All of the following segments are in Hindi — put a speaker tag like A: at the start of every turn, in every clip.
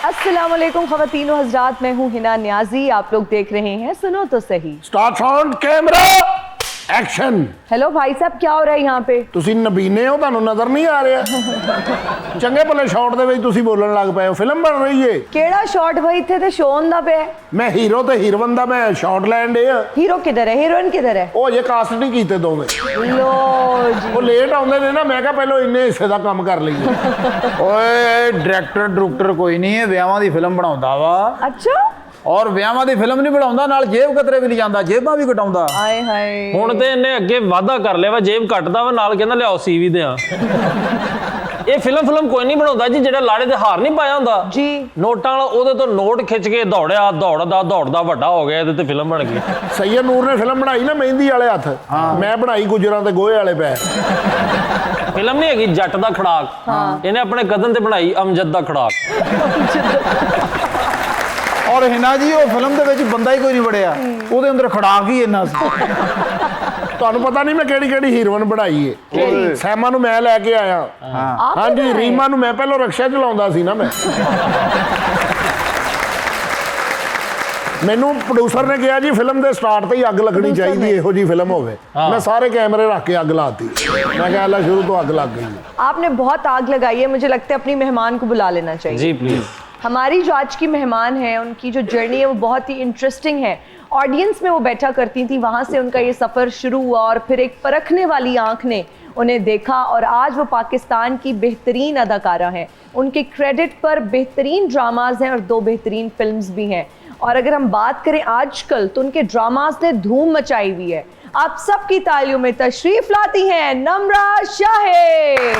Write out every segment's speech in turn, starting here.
A: अस्सलामुअलैकुम ख़वातीन व हज़रात, मैं हूँ हिना न्याजी। आप लोग देख रहे हैं सुनो तो सही।
B: Start sound camera action.
A: Hello भाई साहब, क्या हो रहा है यहाँ पे?
B: ਤੁਸੀਂ ਨਬੀਨੇ ਹੋ, ਤੁਹਾਨੂੰ ਨਜ਼ਰ नहीं आ रहा? ਚੰਗੇ ਭਲੇ ਸ਼ਾਟ ਦੇ ਵਿੱਚ ਤੁਸੀਂ ਬੋਲਣ ਲੱਗ ਪਏ ਹੋ। ਫਿਲਮ ਬਣ ਰਹੀ ਏ।
A: केड़ा शॉट भाई थे ते शो ਹੁੰਦਾ ਪਿਆ?
B: ਮੈਂ ਹੀਰੋ ਤੇ ਹੀਰੋਇਨ ਦਾ ਮੈਂ ਸ਼ਾਟ ਲੈਣ ਡੇ ਆ।
A: हीरो किधर है, हीरोइन किधर है?
B: ਉਹ ਜੇ ਕਾਸਟ ਨਹੀਂ ਕੀਤੇ ਦੋਵੇਂ।
A: लो जी।
B: ਉਹ ਲੇਟ ਆਉਂਦੇ ਨੇ ਨਾ, ਮੈਂ ਕਿਹਾ ਪਹਿਲਾਂ ਇੰਨੇ ਹਿੱਸੇ ਦਾ ਕੰਮ ਕਰ ਲਈਏ।
C: ਓਏ ਡਾਇਰੈਕਟਰ ਕੋਈ ਨਹੀਂ ਹੈ, ਵਿਆਹਾਂ ਦੀ ਫਿਲਮ ਬਣਾਉਂਦਾ ਵਾ।
A: अच्छा
C: ਔਰ ਵਿਆਹਾਂ ਦੀ ਫਿਲਮ ਨਹੀਂ ਬਣਾਉਂਦਾ, ਨਾਲ ਜੇਬ ਕਤਰੇ ਵੀ ਲਿਜਾਂਦਾ, ਜੇਬਾਂ ਵੀ ਕਟਾਉਂਦਾ।
A: हाय हाय।
D: ਹੁਣ ਤੇ ਇਹਨੇ ਅੱਗੇ ਵਾਅਦਾ ਕਰ ਲਿਆ ਵਾ, ਜੇਬ ਕੱਟਦਾ ਵਾ, ਨਾਲ ਕਹਿੰਦਾ ਲਿਆਓ ਸੀਵੀ ਦਿਆਂ। ਇਹ ਫਿਲਮ ਕੋਈ ਨਹੀਂ ਬਣਾਉਂਦਾ ਜੀ, ਜਿਹੜਾ ਲਾੜੇ ਤੇ ਹਾਰ ਨਹੀਂ ਪਾਇਆ ਹੁੰਦਾ
A: जी।
D: ਨੋਟਾਂ ਵਾਲਾ, ਉਹਦੇ ਤੋਂ ਨੋਟ ਖਿੱਚ ਕੇ ਦੌੜਦਾ ਵੱਡਾ ਹੋ ਗਿਆ, ਇਹਦੇ ਤੇ ਫਿਲਮ ਬਣ ਗਈ।
B: ਸੈਯਦ ਨੂਰ ਨੇ ਫਿਲਮ ਬਣਾਈ ਨਾ ਮਹਿੰਦੀ ਵਾਲੇ ਹੱਥ, ਮੈਂ ਬਣਾਈ ਗੁਜਰਾਂ ਤੇ ਗੋਹੇ ਵਾਲੇ ਪੈ।
D: ਫਿਲਮ ਨਹੀਂ ਹੈਗੀ ਜੱਟ ਦਾ ਖੜਾਕ, ਇਹਨੇ ਆਪਣੇ ਕਦਮ ਤੇ ਬਣਾਈ ਅਮਜਦ ਦਾ ਖੜਾਕ।
C: ਔਰ ਹਿਨਾ ਜੀ ਉਹ ਫਿਲਮ ਦੇ ਵਿੱਚ ਬੰਦਾ ਹੀ ਕੋਈ ਨਹੀਂ ਵੜਿਆ, ਉਹਦੇ ਅੰਦਰ ਖੜਾਕ ਹੀ ਇੰਨਾ ਸੀ।
B: ਤੁਹਾਨੂੰ ਪਤਾ ਨਹੀਂ ਮੈਂ ਕਿਹੜੀ ਹੀਰੋਇਨ ਬਣਾਈ ਏ? ਸੈਮਾ ਨੂੰ ਮੈਂ ਲੈ ਕੇ ਆਇਆ। ਹਾਂਜੀ, ਰੀਮਾ ਨੂੰ ਮੈਂ ਪਹਿਲਾਂ ਰਕਸ਼ਾ ਚਲਾਉਂਦਾ ਸੀ ਨਾ ਮੈਂ। ਮੈਨੂੰ ਪ੍ਰੋਡਿਊਸਰ ਨੇ ਕਿਹਾ ਜੀ ਫਿਲਮ ਦੇ ਸਟਾਰਟ ਤੇ ਹੀ ਅੱਗ ਲੱਗਣੀ ਚਾਹੀਦੀ, ਇਹੋ ਜੀ ਫਿਲਮ ਹੋਵੇ। मैं सारे कैमरे रख के आग लाती, मैं कहा अल्लाह शुरू तो आग लग गई।
A: आपने बहुत आग लगाई है, मुझे लगता है अपनी मेहमान को बुला लेना चाहिए।
D: जी प्लीज।
A: हमारी जो आज की मेहमान है, उनकी जो जर्नी है वो बहुत ही इंटरेस्टिंग है। ऑडियंस में वो बैठा करती थी, वहाँ से उनका ये सफ़र शुरू हुआ और फिर एक परखने वाली आँख ने उन्हें देखा और आज वो पाकिस्तान की बेहतरीन अदाकारा हैं। उनके क्रेडिट पर बेहतरीन ड्रामाज हैं और 2 बेहतरीन फिल्म्स भी हैं। और अगर हम बात करें आजकल, तो उनके ड्रामाज ने धूम मचाई हुई है। आप सबकी तालियों में तशरीफ लाती हैं नम्रा शाहिद।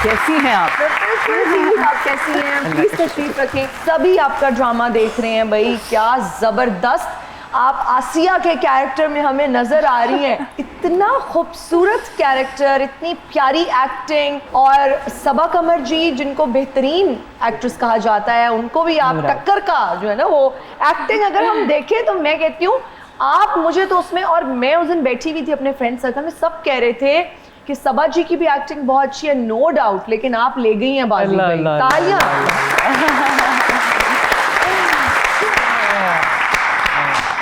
E: कैसी हैं आप?
A: आप कैसी हैं? प्लीज तशरीफ रखें। सभी आपका ड्रामा देख रहे हैं भाई, क्या जबरदस्त आप आसिया के कैरेक्टर में हमें नजर आ रही हैं। इतना खूबसूरत कैरेक्टर, इतनी प्यारी एक्टिंग। और सबा कमर जी, जिनको बेहतरीन एक्ट्रेस कहा जाता है, उनको भी आप टक्कर का जो है ना वो एक्टिंग अगर हम देखें तो मैं कहती हूँ आप, मुझे तो उसमें, और मैं उस दिन बैठी हुई थी अपने फ्रेंड सर्कल में, सब कह रहे थे कि सबा जी की भी एक्टिंग बहुत अच्छी है, नो डाउट, लेकिन आप ले गई हैं बाजी। तालियां।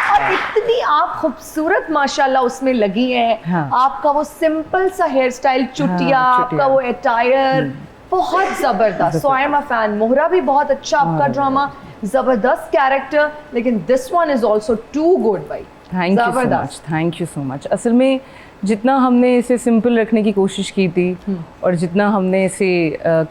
A: और इतनी आप खूबसूरत माशाल्लाह उसमें लगी हैं। हाँ। आपका वो सिंपल सा हेयर स्टाइल, चुटिया, आपका वो अटायर बहुत जबरदस्त। सो आई एम अ फैन। मोहरा भी बहुत अच्छा आपका ड्रामा, जबरदस्त कैरेक्टर, लेकिन this one is also too good भाई।
E: Thank you so much. असल में जितना हमने इसे सिंपल रखने की कोशिश की थी और जितना हमने इसे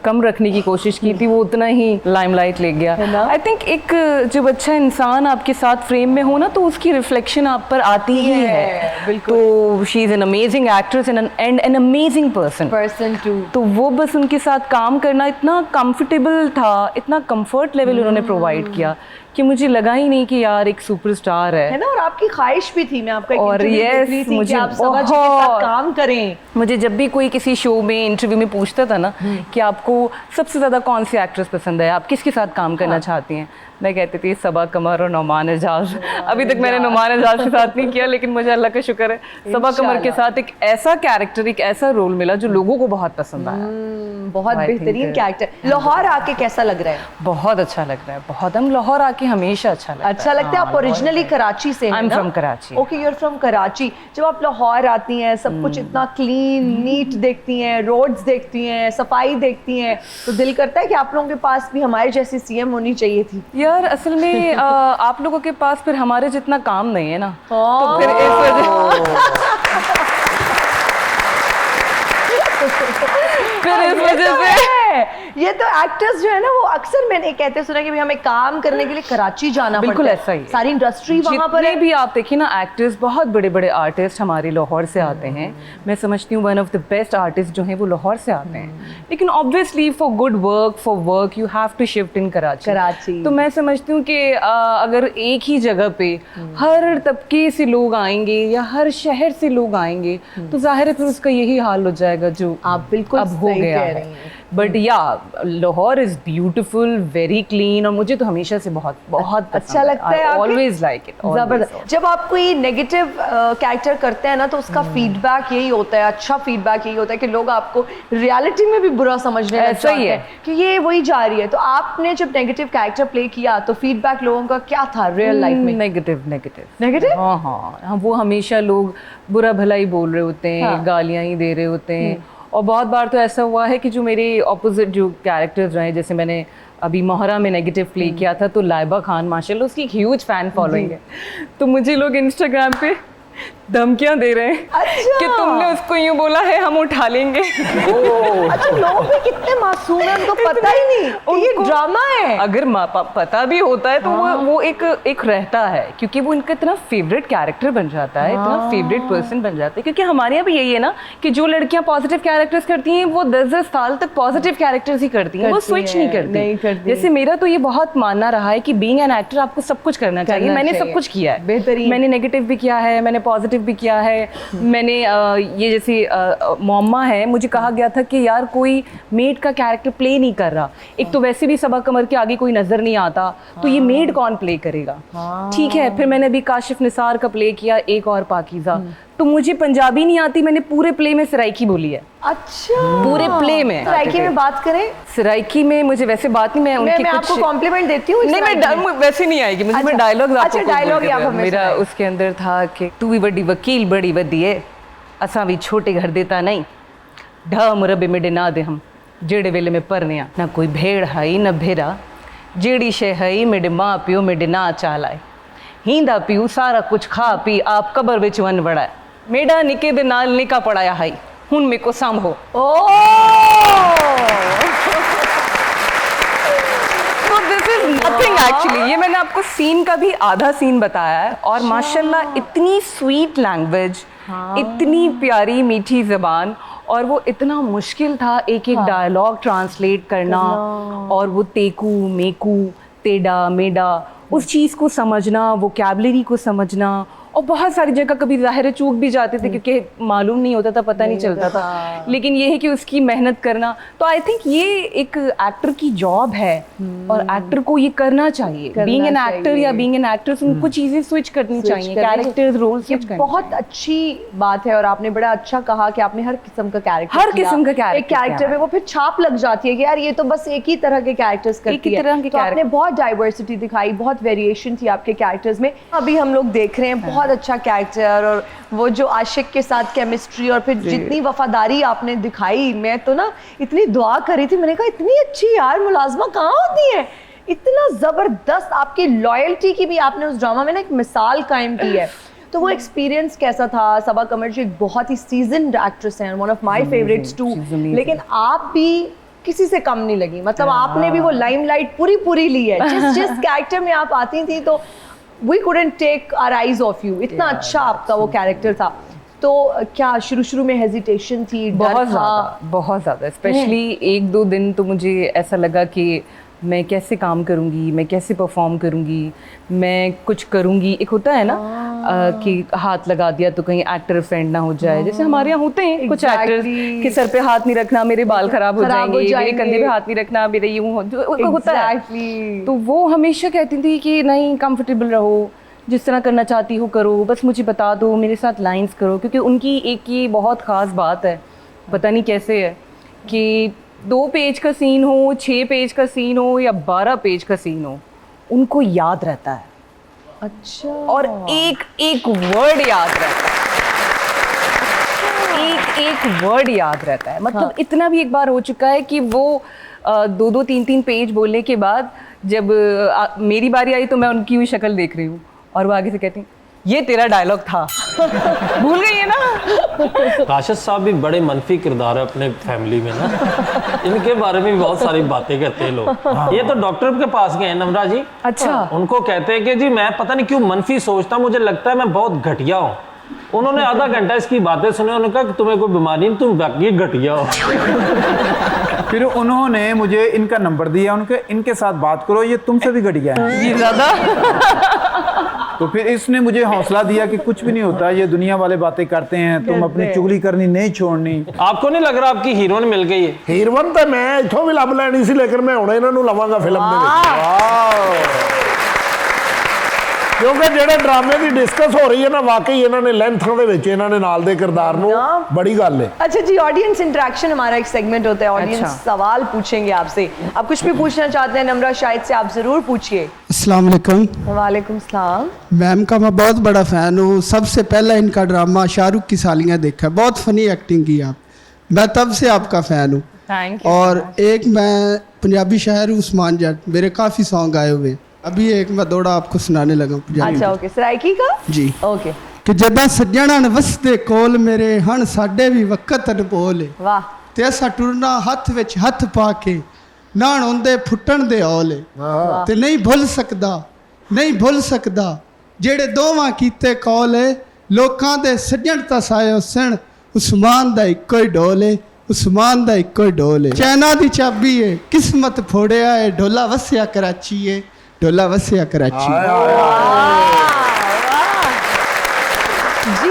E: कम रखने की कोशिश की थी, वो उतना ही लाइमलाइट ले गया। आई थिंक एक जब अच्छा इंसान आपके साथ फ्रेम में हो ना, तो उसकी रिफ्लेक्शन आप पर आती ही है। तो she is an amazing actress and an amazing person too. तो वो बस उनके साथ काम करना इतना कंफर्टेबल था, इतना कंफर्ट लेवल उन्होंने प्रोवाइड किया कि मुझे लगा ही नहीं कि यार एक सुपरस्टार है ना।
A: और आपकी ख्वाहिश भी थी, मैं आपका
E: और यस, मुझे
A: आप सबा जी के साथ काम करें।
E: मुझे जब भी कोई किसी शो में इंटरव्यू में पूछता था ना कि आपको सबसे ज़्यादा कौन सी एक्ट्रेस पसंद है, आप किसके साथ काम करना चाहती हैं, मैं कहती थी सबा कमर और नुमान एजाज। अभी तक मैंने नुमान एजाज के साथ नहीं किया, लेकिन मुझे अल्लाह का शुक्र है सबा कमर के साथ एक ऐसा कैरेक्टर, एक ऐसा रोल मिला जो लोगों को बहुत पसंद आया।
A: बहुत बेहतरीन कैरेक्टर। लाहौर आके कैसा लग रहा है?
E: बहुत अच्छा लग रहा है, बहुत। हम लाहौर आके हमेशा अच्छा
A: लगता है। आप ओरिजिनली कराची से हैं?
E: I am from Karachi.
A: Okay, you are from Karachi. जब आप लाहौर आती हैं, सब कुछ इतना क्लीन नीट देखती हैं, रोड्स देखती हैं, सफाई देखती हैं, तो दिल करता है कि आप लोगों के पास भी हमारे जैसी सीएम होनी चाहिए थी।
E: यार असल में आप लोगों के पास फिर हमारे जितना काम नहीं है ना, तो फिर इस वजह से
A: ये तो एक्टर्स जो है ना, वो अक्सर मैंने कहते सुना कि हमें काम करने के लिए कराची जाना पड़ता है।
E: बिल्कुल ऐसा ही।
A: सारी इंडस्ट्री वहाँ पर है।
E: भी आप देखिए ना, एक्टर्स, बहुत बड़े बड़े आर्टिस्ट हमारे लाहौर से आते हैं। मैं समझती हूँ one of the best artist जो हैं वो लाहौर से आते हैं। लेकिन obviously for good work, for work you have to shift in Karachi. तो मैं समझती हूँ कि अगर एक ही जगह पे हर तबके से लोग आएंगे या हर शहर से लोग आएंगे, तो जाहिर है फिर उसका यही हाल हो जाएगा जो
A: आप बिल्कुल
E: अब हो गया है। बट या Lahore is beautiful, very clean, और मुझे तो हमेशा से बहुत बहुत
A: अच्छा लगता है आपके?
E: Always like it.
A: जबरदस्त। जब आप कोई नेगेटिव कैरेक्टर करते हैं ना तो उसका फीडबैक यही होता है, अच्छा फीडबैक यही होता है कि लोग आपको रियलिटी में भी बुरा समझने लग
E: ऐसा ही
A: जाते
E: है।
A: हैं कि ये वही जा रही है। तो आपने जब नेगेटिव कैरेक्टर प्ले किया तो फीडबैक लोगों का क्या था रियल लाइफ में?
E: Negative negative
A: negative?
E: हाँ, वो हमेशा लोग बुरा भला ही बोल रहे होते हैं,
A: हाँ।
E: गालियां ही दे रहे होते हैं। और बहुत बार तो ऐसा हुआ है कि जो मेरे ऑपोजिट जो कैरेक्टर्स रहे, जैसे मैंने अभी मोहरा में नेगेटिव प्ले किया था, तो लाइबा खान माशाल्लाह उसकी एक ह्यूज फैन फॉलोइंग है, तो मुझे लोग इंस्टाग्राम पे धमकियां दे रहे हैं
A: अच्छा।
E: कि तुमने उसको यूं बोला है, हम उठा लेंगे।
A: अच्छा, लोग भी कितने मासूम हैं, उनको पता ही नहीं कि ये
E: उनको-
A: ड्रामा है।
E: अगर पता भी होता है तो वो एक रहता है, क्योंकि वो इनका इतना फेवरेट कैरेक्टर बन जाता है, इतना फेवरेट पर्सन बन जाता है। क्योंकि हमारे यहाँ भी यही है ना कि जो लड़कियां पॉजिटिव कैरेक्टर्स करती हैं वो 10-10 साल तक पॉजिटिव कैरेक्टर्स ही करती हैं, वो
A: करती
E: स्विच
A: हैं,
E: नहीं
A: नहीं करती।
E: जैसे मेरा तो ये बहुत मानना रहा है कि बीइंग एन एक्टर आपको सब कुछ करना चाहिए।
A: करना
E: मैंने
A: चाहिए।
E: सब कुछ किया है,
A: बेहतरीन।
E: मैंने नेगेटिव भी किया है, मैंने पॉजिटिव भी किया है। मैंने ये जैसे मोम्मा है, मुझे कहा गया था कि यार कोई मेड का कैरेक्टर प्ले नहीं कर रहा, एक तो वैसे भी सबा कमर के आगे कोई नजर नहीं आता, तो ये मेड कौन प्ले करेगा। ठीक है, फिर मैंने अभी काशिफ निसार का प्ले किया, एक और पाकीज़ा, तो मुझे पंजाबी नहीं आती, मैंने पूरे प्ले में सराइकी बोली है,
A: अच्छा,
E: पूरे प्ले में।
A: सराइकी में बात करें?
E: सराइकी में मुझे वैसे बात नहीं, मैं उनकी
A: मैं आपको कॉम्प्लीमेंट देती हूँ।
E: नहीं, मैं वैसे नहीं आएगी मुझे, मैं डायलॉग
A: अच्छा, डायलॉग आप हमें
E: मेरा
A: सुनाइए।
E: उसके अंदर था कि तू भी बड़ी वकील बड़ी वधी है, असा भी छोटे घर देता नहीं, ढा मुरबे मेडे ना दे हम जेड़े वेले में परने आ, ना कोई भेड़ हई न भेरा, जेड़ी शे हई मेरे माँ प्यो मेडे ना चाल आए, हींदा पीऊ सारा कुछ खा पी आप कबर विच वन बड़ा है, मेडा निके दे नाल निका पड़ाया हई, हुन मेरे को सांभो। नथिंग एक्चुअली, ये मैंने आपको सीन का भी आधा सीन बताया है, और माशाल्लाह इतनी स्वीट लैंग्वेज, इतनी प्यारी मीठी ज़बान, और वो इतना मुश्किल था एक एक डायलॉग ट्रांसलेट करना, और वो तेकू मेकू तेडा मेडा उस चीज़ को समझना, वोकैबुलरी को समझना, और बहुत सारी जगह कभी ज़ाहिर चूक भी जाते थे क्योंकि मालूम नहीं होता था, पता नहीं चलता था, लेकिन ये है कि उसकी मेहनत करना। तो आई थिंक ये एक एक्टर की जॉब है, और एक्टर को ये करना चाहिए। बीइंग एन एक्टर या बीइंग एन एक्ट्रेस, उनको चीज़ें स्विच करनी चाहिए, कैरेक्टर्स रोल स्विच करनी।
A: बहुत अच्छी बात है, और आपने बड़ा अच्छा कहा कि आपने हर किस्म का कैरेक्टर
E: हर किस्म का character
A: एक कैरेक्टर में वो फिर छाप लग जाती है कि यार ये तो बस एक ही तरह के कैरेक्टर्स करती
E: ही
A: है।
E: तरह के
A: तो आपने
E: character।
A: बहुत डाइवर्सिटी दिखाई, बहुत वेरिएशन थी आपके कैरेक्टर्स में। अभी हम लोग देख रहे हैं बहुत अच्छा कैरेक्टर, और वो जो आशिक के साथ केमिस्ट्री, और फिर जितनी वफादारी आपने दिखाई, मैं तो ना इतनी दुआ करी थी, मैंने कहा इतनी अच्छी यार मुलाजमा कहाँ होती है, इतना जबरदस्त आपकी लॉयल्टी की भी आपने उस ड्रामा में ना एक मिसाल कायम की है। तो वो एक्सपीरियंस कैसा था? सबा कमर जी एक बहुत ही सीजन्ड एक्ट्रेस हैं, one of my favourites too, लेकिन आप भी किसी से कम नहीं लगी, मतलब आपने भी वो लाइमलाइट पूरी ली है। जिस कैरेक्टर में आप आती थी तो we couldn't take our eyes off you, इतना अच्छा आपका वो कैरेक्टर था। तो क्या शुरू में हेजिटेशन थी, डर था?
E: बहुत ज़्यादा, स्पेशली 1-2 दिन तो मुझे ऐसा लगा कि मैं कैसे काम करूँगी, मैं कैसे परफॉर्म करूँगी, मैं कुछ करूँगी। एक होता है ना कि हाथ लगा दिया तो कहीं एक्टर फ्रेंड ना हो जाए, जैसे हमारे यहाँ होते हैं कुछ एक्टर्स कि सर पे हाथ नहीं रखना, मेरे बाल खराब हो जाएंगे, मेरे कंधे पे हाथ नहीं रखना, मेरे यूँ होता है। तो वो हमेशा कहती थी कि नहीं, कंफर्टेबल रहो, जिस तरह करना चाहती हो करो, बस मुझे बता दो, मेरे साथ लाइंस करो। क्योंकि उनकी एक ये बहुत ख़ास बात है, पता नहीं कैसे है, कि 2 पेज का सीन हो, 6 पेज का सीन हो या 12 पेज का सीन हो, उनको याद रहता है।
A: अच्छा।
E: और एक वर्ड याद रहता है, एक वर्ड याद रहता है। मतलब इतना भी एक बार हो चुका है कि वो 2-2, 3-3 पेज बोलने के बाद जब मेरी बारी आई तो मैं उनकी हुई शक्ल देख रही हूँ, और वो आगे से कहती ये तेरा डायलॉग था। भूल गई है ना।
D: काशिफ साहब भी बड़े मनफी किरदार है अपने फैमिली में ना, इनके बारे में भी बहुत सारी बातें कहते हैं लोग। ये तो डॉक्टर के पास गए हैं नम्रा जी,
E: अच्छा,
D: उनको कहते हैं कि जी मैं पता नहीं क्यों मनफी सोचता, मुझे लगता है मैं बहुत घटिया हूँ। उन्होंने आधा घंटा इसकी बातें सुने, उन्होंने कहा कि तुम्हें कोई बीमारी नहीं, तुम बाकी घटिया हो।
C: फिर उन्होंने मुझे इनका नंबर दिया, उनके इनके साथ बात करो, ये तुमसे भी घटिया है।
E: ये ज़्यादा
C: तो फिर इसने मुझे हौसला दिया कि कुछ भी नहीं होता, ये दुनिया वाले बातें करते हैं, तुम अपनी चुगली करनी नहीं छोड़नी।
D: आपको नहीं लग रहा आपकी हीरोइन मिल गई है?
B: ਹੀਰੋਇਨ ਤਾਂ ਮੈਂ ਇੱਥੋਂ ਵੀ ਲੱਭ ਲੈਣੀ ਸੀ, ਲੇਕਿਨ ਮੈਂ ਹੁਣ ਇਹਨਾਂ ਨੂੰ ਲਵਾਂਗਾ ਫਿਲਮ ਦੇ ਵਿੱਚ, ਕਿਉਂਕਿ ਜਿਹੜੇ ਡਰਾਮੇ ਦੀ ਡਿਸਕਸ ਹੋ ਰਹੀ ਹੈ ਨਾ, ਵਾਕਈ ਇਹਨਾਂ ਨੇ ਲੈਂਥਾਂ ਦੇ ਵਿੱਚ ਇਹਨਾਂ ਨੇ ਨਾਲ ਦੇ ਕਿਰਦਾਰ ਨੂੰ ਬੜੀ ਗੱਲ ਹੈ।
A: अच्छा जी, ऑडियंस इंटरेक्शन हमारा एक सेगमेंट होता है, ऑडियंस
E: अच्छा।
A: सवाल पूछेंगे आपसे। आप कुछ भी पूछना चाहते हैं नम्रा शाहिद से, आप जरूर पूछिए।
F: अस्सलाम वालेकुम
A: वालेकुम सलाम।
F: मैम का मैं बहुत बड़ा फ़ैन हूँ। सबसे पहला इनका ड्रामा शाहरुख की सालियाँ देखा है, बहुत फ़नी एक्टिंग की आप, मैं तब से आपका फ़ैन हूँ।
E: Thank you.
F: और एक मैं पंजाबी शायर हूँ उस्मान जट, मेरे काफ़ी सॉन्ग आए हुए, अभी एक मैं दौड़ा आपको सुनाने लगा पंजाबी।
A: अच्छा ओके, सराइकी का
F: जी
A: ओके।
F: कि जदा सज्जणा न वसदे कोल मेरे हण साडे भी वक़्त अनमोल
A: वाह।
F: ते असा टुरना हथ विच हथ पा के नाण आउंदे फुੱਟਣ ਦੇ ਔਲੇ ते नहीं भुल सकदा, नहीं भुल सकदा ਜਿਹੜੇ ਦੋਵਾਂ ਕੀਤੇ ਕੌਲ ਲੋਕਾਂ ਦੇ ਸੱਜਣ ਤਸਾਇਓ ਸਣ ਉਸਮਾਨ ਦਾ ਇੱਕੋ ਹੀ ਢੋਲ ਏ, ਉਸਮਾਨ ਦਾ ਇੱਕੋ ਹੀ ਢੋਲ ਏ, ਚੈਨਾ ਦੀ ਚਾਬੀ ਏ ਕਿਸਮਤ ਫੋੜਿਆ ਏ, ਢੋਲਾ ਵਸਿਆ ਕਰਾਚੀ ਏ, ਢੋਲਾ ਵਸਿਆ ਕਰਾਚੀ।
A: जी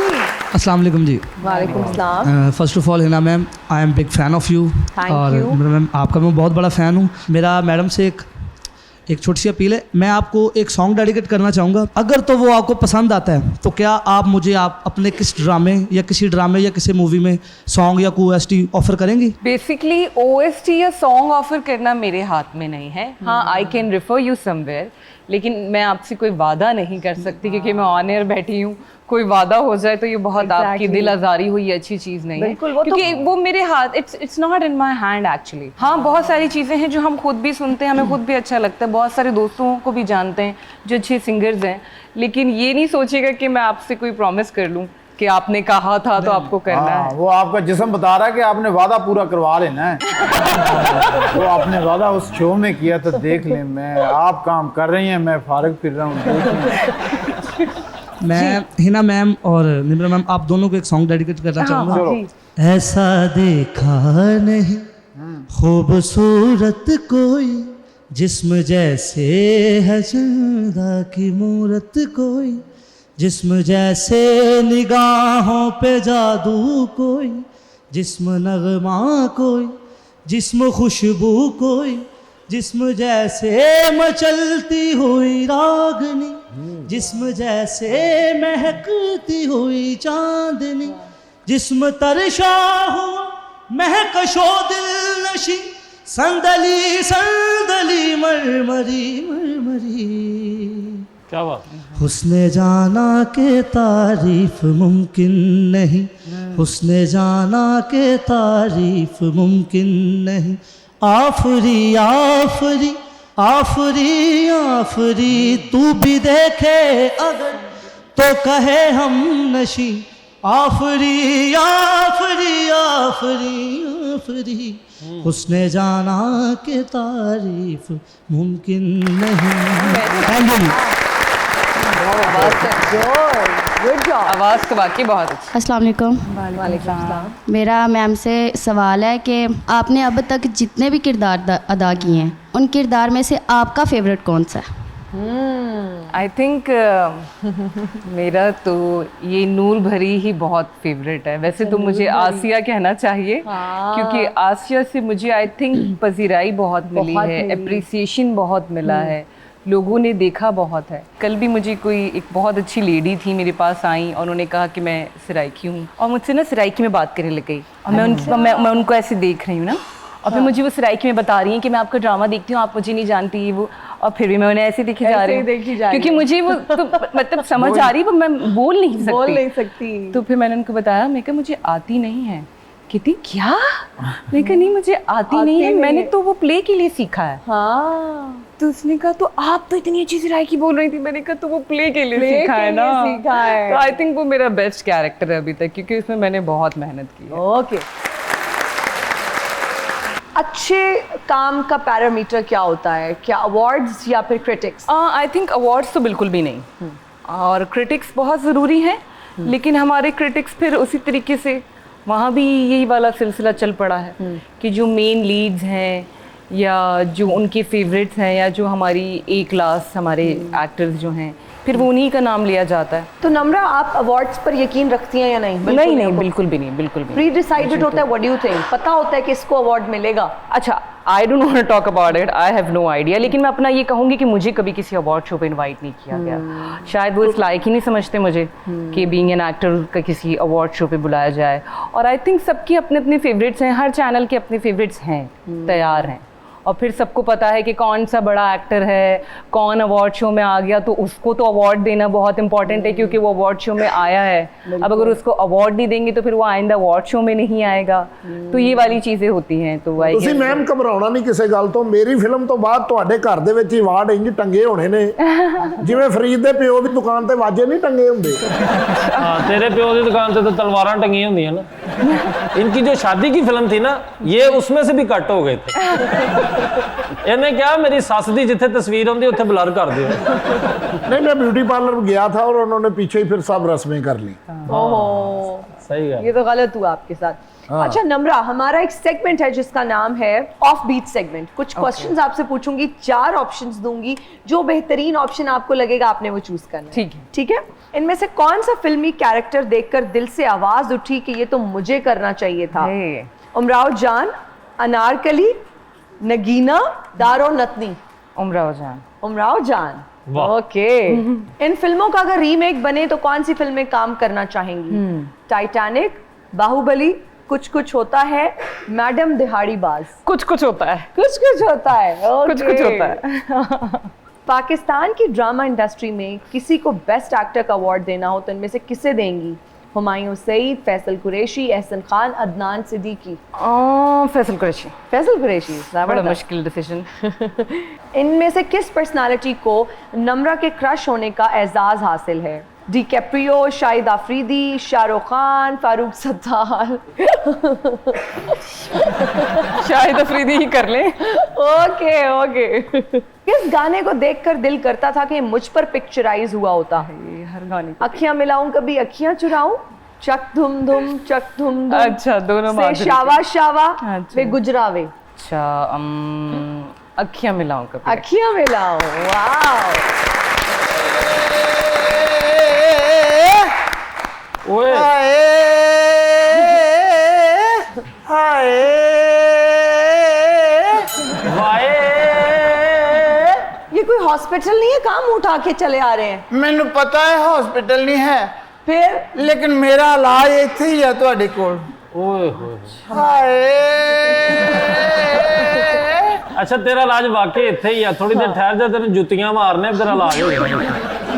G: अस्सलाम वालेकुम जी।
A: वालेकुम सलाम।
G: First of all Hina ma'am, I am big fan of you.
A: Thank
G: और
A: you।
G: मैम आपका मैं बहुत बड़ा फ़ैन हूँ। मेरा मैडम से एक छोटी सी अपील है, मैं आपको एक सॉन्ग डेडिकेट करना चाहूँगा, अगर तो वो आपको पसंद आता है तो क्या आप मुझे अपने किस ड्रामे या किसी मूवी में सॉन्ग या OST ऑफ़र करेंगी?
E: बेसिकली OST या सॉन्ग ऑफर करना मेरे हाथ में नहीं है। हाँ, I can refer you somewhere, लेकिन मैं आपसे कोई वादा नहीं कर सकती क्योंकि मैं ऑन एयर बैठी हूँ। कोई वादा हो जाए तो ये बहुत आपकी दिल आजारी हुई अच्छी चीज़ नहीं है,
A: बिल्कुल, वो तो-
E: क्योंकि वो मेरे हाथ, it's not in my hand actually. हाँ, बहुत सारी चीज़ें हैं जो हम खुद भी सुनते हैं, हमें खुद भी अच्छा लगता है, बहुत सारे दोस्तों को भी जानते हैं जो अच्छे सिंगर्स हैं, लेकिन ये नहीं सोचेगा कि मैं आपसे कोई प्रॉमिस कर लूँ कि आपने कहा था तो आपको करना है।
C: वो आपका जिस्म बता रहा है कि आपने वादा पूरा करवा लेना है। वो आपने वादा उस शो में किया था, देख लें। मैं आप काम कर रही हैं, मैं फारग फिर रहा हूँ।
G: मैं हिना मैम और निम्रा मैम, आप दोनों को एक सॉन्ग डेडिकेट करना चाहूँगा। ऐसा देखा नहीं खूबसूरत कोई, जिस्म जैसे है जिंदा की मूरत कोई, जिस्म जैसे निगाहों पे जादू कोई, जिस्म नगमा कोई, जिस्म खुशबू कोई, जिस्म जैसे मचलती हुई रागनी, जिस्म जैसे महकती हुई चांदनी, जिस्म तरशा हो महकशो दिल नशी, संदली संदली मरमरी मरमरी।
D: क्या बात।
G: हुस्ने जाना के तारीफ मुमकिन नहीं, हुस्ने जाना के तारीफ मुमकिन नहीं, आफरी आफरी आफरी आफरी तू भी देखे अगर तो कहे हम नशी, आफरी आफरी आफरी आफरी हुस्ने जाना के तारीफ मुमकिन नहीं। Thank you.
A: Good job.
E: आवाज़ तो वाकई बहुत अच्छी।
H: अस्सलाम वालेकुम।
A: वालेकुम सलाम।
H: मेरा मैम से सवाल है कि आपने अब तक जितने भी किरदार अदा किए हैं, उन किरदार में से आपका फेवरेट कौन सा है?
E: आई थिंक मेरा तो ये नूर भरी ही बहुत फेवरेट है। वैसे तो मुझे आसिया कहना चाहिए, क्योंकि आसिया से मुझे आई थिंक पजीराई बहुत मिली है, अप्रिसिएशन बहुत मिला है, लोगों ने देखा बहुत है। कल भी मुझे कोई एक बहुत अच्छी लेडी थी मेरे पास आई और उन्होंने कहा कि मैं सराइकी हूँ, और मुझसे ना सराइकी में बात करने लग गई, और मैं उनको ऐसे देख रही हूँ ना, और फिर मुझे वो सराइकी में बता रही हैं कि मैं आपका ड्रामा देखती हूँ, आप मुझे नहीं जानती वो, और फिर भी मैं उन्हें ऐसे देखी जा रही हूँ क्योंकि मुझे वो तो मतलब समझ आ रही, पर मैं बोल नहीं सकती। तो फिर मैंने उनको बताया, मैं कहा मुझे आती नहीं है। कहती क्या? मैं कहा नहीं मुझे आती नहीं है, मैंने तो वो प्ले के लिए सीखा है।
A: हाँ।
E: तो उसने कहा तो आप तो इतनी अच्छी सराइकी बोल रही थी। मैंने कहा तो वो प्ले के लिए सीखा है ना। तो आई थिंक वो मेरा बेस्ट कैरेक्टर है अभी तक, क्योंकि उसमें मैंने बहुत मेहनत की है।
A: ओके। अच्छे काम का पैरामीटर क्या होता है? क्या अवार्ड्स या फिर क्रिटिक्स?
E: आई थिंक अवार्ड्स तो बिल्कुल भी नहीं, और क्रिटिक्स बहुत ज़रूरी है, लेकिन हमारे क्रिटिक्स फिर उसी तरीके से वहाँ भी यही वाला सिलसिला चल पड़ा है कि जो मेन लीड्स हैं या जो उनके फेवरेट्स हैं या जो हमारी ए क्लास हमारे एक्टर्स जो हैं, फिर वो उन्हीं का नाम लिया जाता है।
A: तो नम्रा, आप अवार्ड्स पर यकीन रखती हैं या नहीं?
E: नहीं, बिल्कुल भी नहीं, बिल्कुल भी।
A: प्री डिसाइडेड होता है? What do you think? पता होता है कि इसको अवार्ड मिलेगा?
E: अच्छा, I don't want to talk about it, I have no idea, लेकिन मैं अपना ये कहूँगी कि मुझे कभी किसी अवार्ड शो पे इनवाइट नहीं किया गया। शायद वो इस लायक ही नहीं समझते मुझे कि बीइंग एन एक्टर का किसी अवार्ड शो पे बुलाया जाए। और आई थिंक सबके अपने अपने फेवरेट्स हैं, हर चैनल के अपने फेवरेट्स हैं, तैयार हैं, और फिर सबको पता है कि कौन सा बड़ा एक्टर है, कौन अवार्ड शो में आ गया, तो उसको तो अवार्ड देना बहुत इंपॉर्टेंट है क्योंकि वो अवार्ड शो में आया है। अब अगर उसको अवार्ड नहीं देंगे तो फिर वो आइंदा अवार्ड शो में नहीं आएगा। तो ये वाली चीज़ें होती हैं। तो
B: ਤੁਸੀਂ ਮੈਮ ਘਬਰਾਉਣਾ ਨਹੀਂ ਕਿਸੇ ਗੱਲ ਤੋਂ। ਮੇਰੀ ਫਿਲਮ ਤੋਂ ਬਾਅਦ ਤੁਹਾਡੇ ਘਰ ਦੇ ਵਿੱਚ ਅਵਾਰਡ ਇੰਜ ਟੰਗੇ ਹੋਣੇ ਨੇ ਜਿਵੇਂ ਫਰੀਦ ਦੇ ਪਿਓ ਦੀ ਦੁਕਾਨ ਤੇ ਵਾਜੇ ਨਹੀਂ ਟੰਗੇ ਹੁੰਦੇ।
D: हाँ, तेरे प्यो की दुकान पे तो तलवारां टंगी होंगी है ना। इनकी जो शादी की फिल्म थी ना, ये उसमें से भी कट हो गए थे। इन्हें क्या, मेरी सस दी जिथे तस्वीर होंगी उत्थे ब्लर कर दियो।
B: नहीं, मैं ब्यूटी पार्लर गया था और उन्होंने पीछे ही फिर सब रस्में कर ली।
A: ओहो,
D: सही है,
A: ये तो गलत हुआ आपके साथ। अच्छा नम्रा, हमारा एक सेगमेंट है जिसका नाम है ऑफ बीट सेगमेंट। कुछ क्वेश्चंस आपसे पूछूंगी, 4 ऑप्शंस दूंगी, जो बेहतरीन ऑप्शन आपको लगेगा आपने वो चूज करना।
E: ठीक है।
A: ठीक है। इनमें से कौन सा फिल्मी कैरेक्टर देखकर दिल से आवाज उठी कि ये तो मुझे करना चाहिए था? उमराव जान, अनारकली, नगीना, दारो नतनी?
E: उमराव जान।
A: उमराव जान,
D: वाह।
A: ओके। इन फिल्मों का अगर रीमेक बने तो कौन सी फिल्म में काम करना चाहेंगी? टाइटैनिक, बाहुबली, कुछ कुछ होता है, मैडम दिहाड़ीबाज?
E: कुछ कुछ होता है।
A: कुछ कुछ होता है,
E: कुछ कुछ होता है।
A: पाकिस्तान की ड्रामा इंडस्ट्री में किसी को बेस्ट एक्टर का अवार्ड देना हो तो इनमें से किसे देंगी? हुमायूं सईद, फैसल कुरैशी, एहसन खान, अदनान सिद्दीकी?
E: फैसल कुरैशी।
A: फैसल कुरैशी,
E: बड़ा मुश्किल डिसीजन।
A: इनमें से किस पर्सनालिटी को नम्रा के क्रश होने का एजाज हासिल है? डिकैप्रियो, शाहिद आफरीदी, शाहरुख खान, फारूक सत्तार?
E: शाहिद अफरीदी ही कर ले।
A: Okay okay. किस गाने को देखकर दिल करता था कि मुझ पर पिक्चराइज हुआ होता?
E: हर गाने।
A: अखियां मिलाऊं कभी अखियां चुराऊं, चक धुम धुम, चक धुम धुम,
E: अच्छा, दोनों
A: से
E: माधुरी
A: शावा शावा,
E: अच्छा।
A: वे गुजरावे?
E: अच्छा, अखियां मिलाऊं कभी।
A: अखियां मिलाऊं, वाह।
D: ओए
A: ये कोई हॉस्पिटल नहीं है, काम उठा के चले आ रहे हैं।
C: मैनू पता है हॉस्पिटल नहीं है,
A: फिर
C: लेकिन मेरा इलाज इत्थे ही है तुहाडे कोल।
D: ओए होए।
C: हाय,
D: अच्छा, तेरा इलाज वाकई इत्थे ही है। थोड़ी देर ठहर जा, तेरे जुत्तियां मारने, तेरा इलाज हो जाएगा।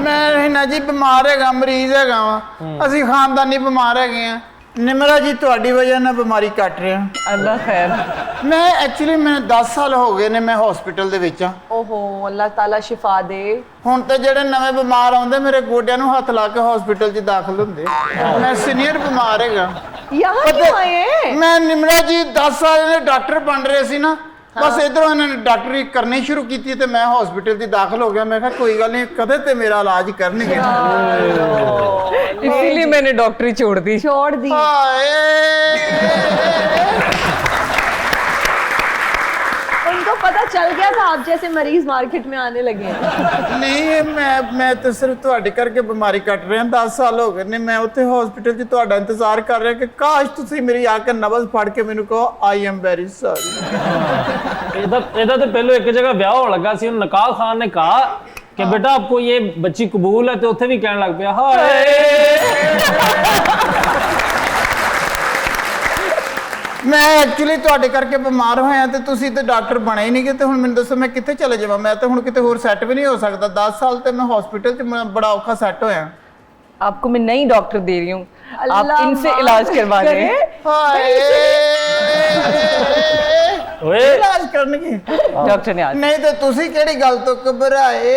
C: मैं ना जी बीमार हैगा, मरीज हैगा वा, ਅਸੀਂ ਖਾਨਦਾਨੀ ਬਿਮਾਰ ਹੈਗੇ ਆ। ਨਿਮਰਾ ਜੀ ਤੁਹਾਡੀ ਵਜ੍ਹਾ ਨਾਲ ਬਿਮਾਰੀ ਕੱਟ ਰਿਹਾ।
E: अल्लाह खैर।
C: ਮੈਂ ਐਕਚੁਅਲੀ ਮੈਂ 10 ਸਾਲ ਹੋ ਗਏ ਨੇ ਮੈਂ ਹਸਪੀਟਲ ਦੇ ਵਿੱਚ ਆ।
A: ओहो, अल्लाह ताला शिफा दे।
C: ਹੁਣ ਤੇ ਜਿਹੜੇ ਨਵੇਂ ਬਿਮਾਰ ਆਉਂਦੇ ਮੇਰੇ ਗੋਡਿਆਂ ਨੂੰ ਹੱਥ ਲਾ ਕੇ ਹਸਪੀਟਲ 'ਚ ਦਾਖਲ ਹੁੰਦੇ। ਮੈਂ ਸੀਨੀਅਰ ਬਿਮਾਰ ਹੈਗਾ।
A: यहाँ क्यों आए हैं?
C: ਮੈਂ ਨਿਮਰਾ ਜੀ 10 ਸਾਲ ਦੇ ਡਾਕਟਰ ਬਣ ਰਹੇ ਸੀ ਨਾ, ਬਸ ਇਧਰੋਂ ਇਹਨਾਂ ਨੇ ਡਾਕਟਰੀ ਕਰਨੀ ਸ਼ੁਰੂ ਕੀਤੀ ਤੇ ਮੈਂ ਹਸਪੀਟਲ 'ਚ ਦਾਖਲ ਹੋ ਗਿਆ। ਮੈਂ ਕਿਹਾ ਕੋਈ ਗੱਲ ਨਹੀਂ, ਕਦੇ ਤੇ ਮੇਰਾ ਇਲਾਜ ਕਰਨਗੇ।
E: इसीलिए मैंने डॉक्टरी छोड़ दी।
A: छोड़ दी।
C: ਹਾਏ,
A: उनको पता चल गया था आप जैसे मरीज मार्केट में आने लगे हैं।
C: ਨਹੀਂ ਮੈਂ ਤਾਂ ਸਿਰਫ ਤੁਹਾਡੇ ਕਰਕੇ ਬਿਮਾਰੀ ਕੱਟ ਰਿਹਾ। 10 ਸਾਲ ਹੋ ਗਏ ਨੇ ਮੈਂ ਉੱਥੇ ਹਸਪੀਟਲ 'ਚ ਤੁਹਾਡਾ ਇੰਤਜ਼ਾਰ ਕਰ ਰਿਹਾ ਕਿ ਕਾਸ਼ ਤੁਸੀਂ ਮੇਰੀ ਆ ਕੇ ਨਬਜ਼ ਫੜ ਕੇ ਮੈਨੂੰ ਕਹੋ ਆਈ ਐਮ ਵੈਰੀ ਸੌਰੀ।
D: ਇਹਦਾ ਤੇ ਪਹਿਲਾਂ ਇੱਕ ਜਗ੍ਹਾ ਵਿਆਹ ਹੋਣ ਲੱਗਾ ਸੀ, ਨਕਾਹ ਖਾਨ ਨੇ ਕਹਾ कि बेटा आपको ये बच्ची कबूल है, तो उत्थे भी कहने लग पिया हाय।
C: ਮੈਂ ਐਕਚੁਅਲੀ ਤੁਹਾਡੇ ਕਰਕੇ ਬਿਮਾਰ ਹੋਇਆ ਤੇ ਤੁਸੀਂ ਤੇ ਡਾਕਟਰ ਬਣੇ ਹੀ ਨਹੀਂ ਕਿ ਤੇ ਹੁਣ ਮੈਨੂੰ ਦੱਸੋ ਮੈਂ ਕਿੱਥੇ ਚਲੇ ਜਾਵਾਂ? ਮੈਂ ਤਾਂ ਹੁਣ ਕਿਤੇ ਹੋਰ ਸੈੱਟ ਵੀ ਨਹੀਂ ਹੋ ਸਕਦਾ। 10 ਸਾਲ ਤੇ ਮੈਂ ਹਸਪੀਟਲ 'ਚ ਬੜਾ ਔਖਾ ਸੈੱਟ ਹੋਇਆ।
E: आपको मैं नई डॉक्टर दे रही हूँ, आप
A: अल्लाह
E: इनसे
A: माफ
E: इलाज करवा
A: करे।
E: लें।
C: ਹਾਏ,
D: ओए
C: ਇਲਾਜ ਕਰਨਗੇ?
E: डॉक्टर ने आज
C: ਨਹੀਂ ਤੇ ਤੁਸੀਂ ਕਿਹੜੀ ਗੱਲ ਤੋਂ ਘਬਰਾਏ?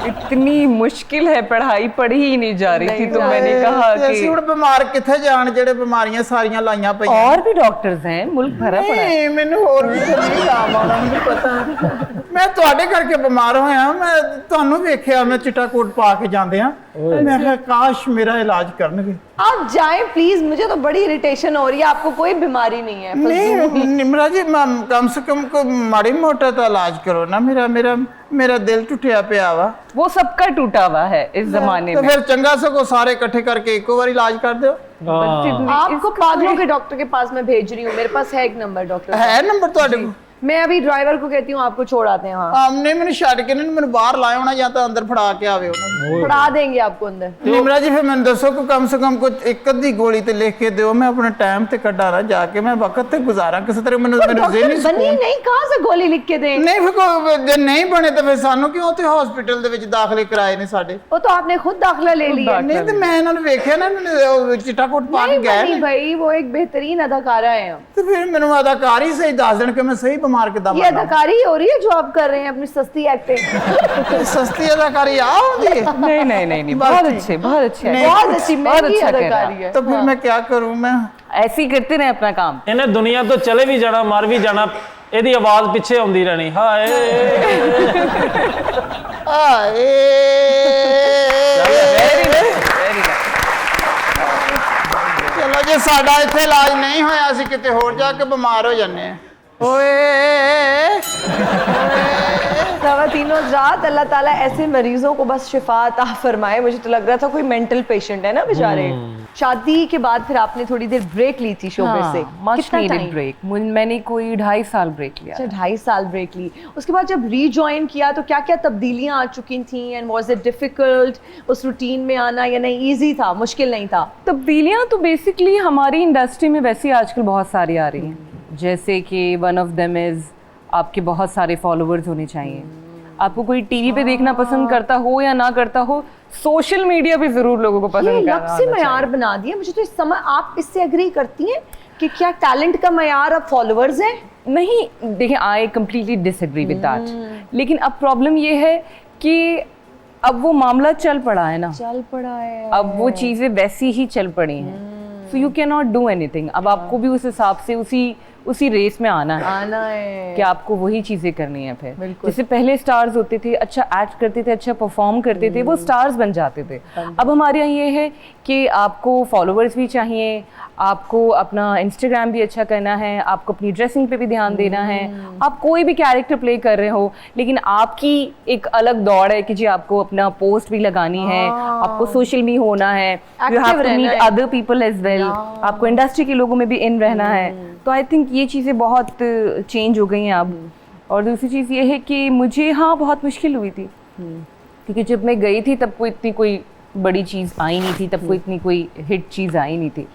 E: इतनी मुश्किल है पढ़ाई, पढ़ी ही नहीं जा रही थी, तो मैंने कहा
C: ਤੇ ਅਸੀਂ
E: कि
C: ਹੁਣ ਬਿਮਾਰ ਕਿੱਥੇ ਜਾਣ ਜਿਹੜੇ ਬਿਮਾਰੀਆਂ ਸਾਰੀਆਂ ਲਾਈਆਂ ਪਈਆਂ।
E: और भी डॉक्टर्स हैं, मुल्क भरा पड़ा है।
C: ਨਹੀਂ ਮੈਨੂੰ ਹੋਰ ਵੀ ਨਹੀਂ ਆਉਣਾ, ਮੈਨੂੰ ਪਤਾ। ਮੈਂ ਤੁਹਾਡੇ ਕਰਕੇ ਬਿਮਾਰ ਹੋਇਆ ਮੈਂ ਤੁਹਾਨੂੰ ਵੇਖਿਆ ਮੈਂ ਚਿੱਟਾ ਕੋਟ ਪਾ ਕੇ ਜਾਂਦੇ ਆ मैं कहा काश मेरा इलाज करनगे
A: आप जाएं प्लीज, मुझे तो बड़ी इरिटेशन हो रही है, आपको कोई बीमारी नहीं है।
C: नहीं निमरा जी कम से कम को माड़ी मोटा तो इलाज करो ना, मेरा दिल टूटिया पिया वा।
E: वो सबका टूटा हुआ है इस जमाने
C: तो
E: में।
C: फिर चंगा सको सारे इकट्ठे करके एक बार इलाज कर दो।
A: आपको पागलों के डॉक्टर के पास मैं भेज रही हूँ, मेरे पास है एक नंबर डॉक्टर
C: है नंबर तो
A: मैं अभी ड्राइवर को कहती हूँ आपको छोड़ आते हैं वहाँ।
C: हमने मैंने छड़ के नहीं मैंने बाहर लाया होना या तो अंदर फड़ा के आवे होना
A: फड़ा देंगे आपको अंदर।
C: निमरा जी फिर मैंने दसो को कम से कम कुछ एक अद्धी गोली ते लिख के दो, मैं अपने टाइम ते कड्डा ना जाके मैं वक्त ते गुजारा किसी तरह मैंने ज़हनी
A: बनी नहीं, कहाँ से गोली लिख के दें?
C: नहीं फिर जे नहीं बने तो फिर सानू क्यों ते हॉस्पिटल दे विच दाखले कराए ने साडे।
A: वो तो आपने खुद दाखला ले लिया।
C: नहीं तो मैं इन्होंने वेख्या ना मैंने चिट्टा कोट पा के गए
A: नहीं भाई, वो एक बेहतरीन अदाकारा है।
C: तो फिर मैंने अदाकारी सही दस दिन के मैं सही बीमार के दम
A: अदाकारी हो रही है जो आप कर रहे हैं अपनी सस्ती एक्टिंग।
C: सस्ती अदाकारी आओगी?
E: नहीं बहुत अच्छे बहुत अच्छे
A: बहुत अच्छी महंगी
E: अच्छा
A: अदाकारी है।
C: तो फिर मैं क्या करूं, मैं
E: ऐसे ही करते रहे अपना काम।
D: इन्हें दुनिया तो चले भी जाना मर भी जाना, ਇਹਦੀ ਆਵਾਜ਼ ਪਿੱਛੇ ਆਉਂਦੀ ਰਹਿਣੀ ਹਾਏ
C: ਹਾਏ। ਚਲੋ ਜੇ ਸਾਡਾ ਇੱਥੇ ਇਲਾਜ ਨਹੀਂ ਹੋਇਆ ਅਸੀਂ ਕਿਤੇ ਹੋਰ ਜਾ ਕੇ ਬਿਮਾਰ ਹੋ ਜਾਂਦੇ ਆ। ओए
A: तीनों रात अल्लाह ताला ऐसे मरीजों को बस शिफा अता फरमाए। मुझे तो लग रहा था कोई मेंटल पेशेंट है ना बेचारे। शादी के बाद फिर आपने थोड़ी देर ब्रेक ली थी शोबे से।
E: Much needed break. मैंने कोई 2.5 साल ब्रेक लिया।
A: अच्छा 2.5 साल ब्रेक ली। उसके बाद जब रीजॉइन किया तो क्या क्या तब्दीलियां आ चुकी थी एंड वाज इट डिफिकल्ट उस रूटीन में आना या नहीं ईजी था, मुश्किल नहीं था?
E: तब्दीलियां तो बेसिकली हमारी इंडस्ट्री में वैसे आजकल बहुत सारी आ रही हैं। जैसे कि वन ऑफ देम इज़ आपके बहुत सारे फॉलोअर्स होने चाहिए। आपको कोई टीवी पे देखना पसंद करता हो या ना करता हो, सोशल मीडिया पे जरूर लोगों को पसंद करना
A: लफ्ज़ से मयार बना दिया। मुझे तो इस समय आप इससे एग्री करती हैं कि क्या टैलेंट का मयार अब फॉलोअर्स हैं?
E: नहीं देखिए, I completely disagree with that. लेकिन अब प्रॉब्लम ये है कि अब वो मामला चल पड़ा है ना,
A: चल पड़ा है,
E: अब वो चीज़ें वैसी ही चल पड़ी हैं। So you can not do anything. अब आपको भी उस हिसाब से उसी रेस में आना है कि आपको वही चीज़ें करनी है। फिर जैसे पहले स्टार्स होते थे, अच्छा एक्ट करते थे, अच्छा परफॉर्म करते थे, वो स्टार्स बन जाते थे। अब हमारे यहाँ ये है कि आपको फॉलोअर्स भी चाहिए, आपको अपना इंस्टाग्राम भी अच्छा करना है, आपको अपनी ड्रेसिंग पे भी ध्यान देना है। आप कोई भी कैरेक्टर प्ले कर रहे हो लेकिन आपकी एक अलग दौड़ है कि जी आपको अपना पोस्ट भी लगानी है, आपको सोशल में होना है, you have to meet other people as well, आपको इंडस्ट्री के लोगों में भी इन रहना है। तो आई थिंक ये चीज़ें बहुत चेंज हो गई हैं अब। और दूसरी चीज़ ये है कि मुझे बहुत मुश्किल हुई थी क्योंकि जब मैं गई थी तब कोई बड़ी चीज़ आई नहीं थी, तब कोई हिट चीज़ आई नहीं थी।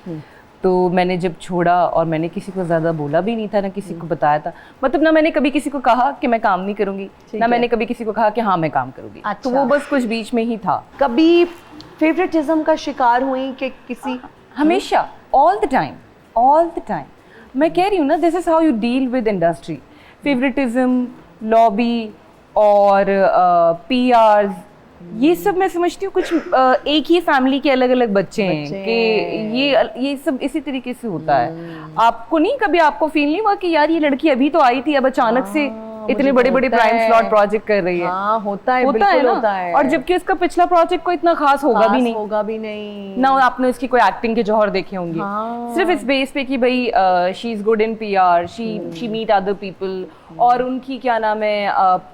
E: तो मैंने जब छोड़ा और मैंने किसी को ज़्यादा बोला भी नहीं था, ना किसी को बताया था, मतलब ना मैंने कभी किसी को कहा कि मैं काम नहीं करूँगी, ना मैंने कभी किसी को कहा कि हाँ मैं काम करूँगी। तो वो बस कुछ बीच में ही था।
A: कभी फेवरेटिज्म का शिकार हुई कि किसी?
E: हमेशा, ऑल द टाइम। मैं कह रही हूँ ना, this is how you deal with industry. Favouritism, lobby और PRs, ये सब मैं समझती हूँ कुछ एक ही फैमिली के अलग अलग बच्चे हैं कि ये सब इसी तरीके से होता है। आपको नहीं, कभी आपको फील नहीं हुआ कि यार ये लड़की अभी तो आई थी, अब अचानक से इतने बड़े बड़े प्राइम स्लॉट प्रोजेक्ट कर रही है?
A: होता है
E: ना?
A: होता है।
E: और जबकि उसका पिछला प्रोजेक्ट कोई इतना खास होगा भी नहीं ना, आपने उसकी कोई एक्टिंग के जौहर देखे होंगे। सिर्फ इस बेस पे कि भाई she is good in PR, she meet other people, और उनकी क्या नाम है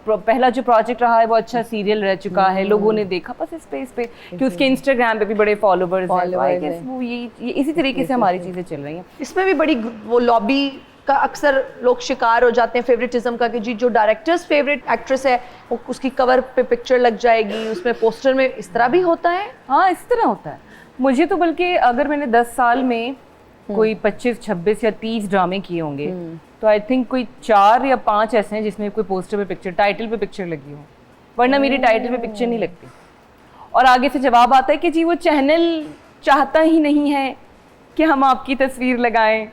E: पहला जो प्रोजेक्ट रहा है वो अच्छा सीरियल रह चुका है, लोगों ने देखा बस इस बेस पे कि उसके इंस्टाग्राम पे भी बड़े फॉलोवर्स हैं। आई गेस वो ये इसी तरीके से हमारी चीजें चल रही हैं।
A: इसमें भी बड़ी वो लॉबी का अक्सर लोग शिकार हो जाते हैं फेवरेटिज्म का कि जी जो डायरेक्टर्स फेवरेट एक्ट्रेस है वो उसकी कवर पे पिक्चर लग जाएगी, उसमें पोस्टर में। इस तरह भी होता है?
E: हाँ, इस तरह होता है। मुझे तो बल्कि अगर मैंने 10 साल में कोई 25, 26 या 30 ड्रामे किए होंगे तो आई थिंक कोई 4 या 5 ऐसे हैं जिसमें कोई पोस्टर पे पिक्चर, टाइटल पे पिक्चर लगी हो, वरना मेरी टाइटल पे पिक्चर नहीं लगती। और आगे से जवाब आता है कि जी वो चैनल चाहता ही नहीं है कि हम आपकी तस्वीर लगाएं,